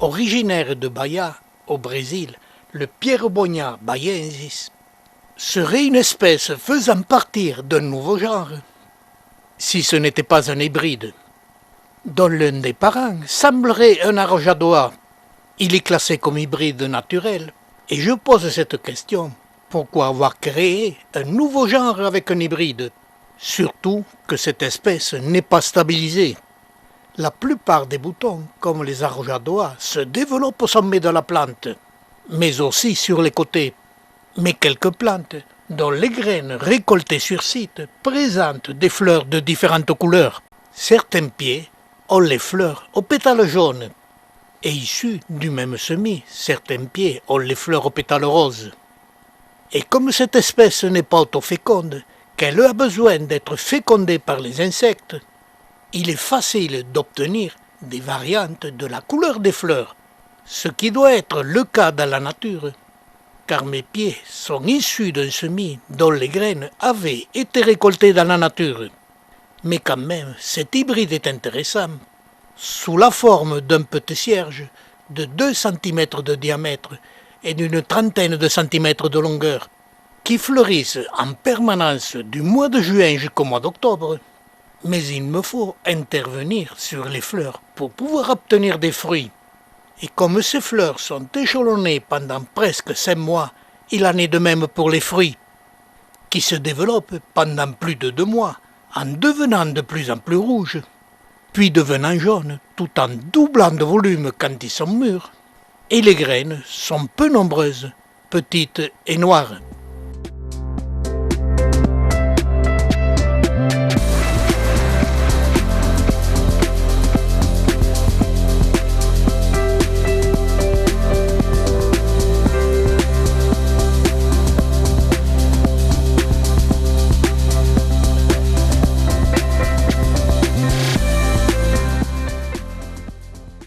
originaire de Bahia, au Brésil, le Pierobogna baiensis, serait une espèce faisant partie d'un nouveau genre, si ce n'était pas un hybride, dont l'un des parents semblerait un arrojadois. Il est classé comme hybride naturel, et je pose cette question, pourquoi avoir créé un nouveau genre avec un hybride? Surtout que cette espèce n'est pas stabilisée. La plupart des boutons, comme les arrojadois, se développent au sommet de la plante, mais aussi sur les côtés. Mais quelques plantes, dont les graines récoltées sur site, présentent des fleurs de différentes couleurs. Certains pieds ont les fleurs aux pétales jaunes, et issus du même semis, certains pieds ont les fleurs aux pétales roses. Et comme cette espèce n'est pas autoféconde, qu'elle a besoin d'être fécondée par les insectes, il est facile d'obtenir des variantes de la couleur des fleurs, ce qui doit être le cas dans la nature, car mes pieds sont issus d'un semis dont les graines avaient été récoltées dans la nature. Mais quand même, cet hybride est intéressant, sous la forme d'un petit cierge de 2 cm de diamètre et d'une trentaine de centimètres de longueur, qui fleurissent en permanence du mois de juin jusqu'au mois d'octobre. Mais il me faut intervenir sur les fleurs pour pouvoir obtenir des fruits. Et comme ces fleurs sont échelonnées pendant presque 5 mois, il en est de même pour les fruits, qui se développent pendant plus de 2 mois, en devenant de plus en plus rouges, puis devenant jaunes, tout en doublant de volume quand ils sont mûrs. Et les graines sont peu nombreuses, petites et noires.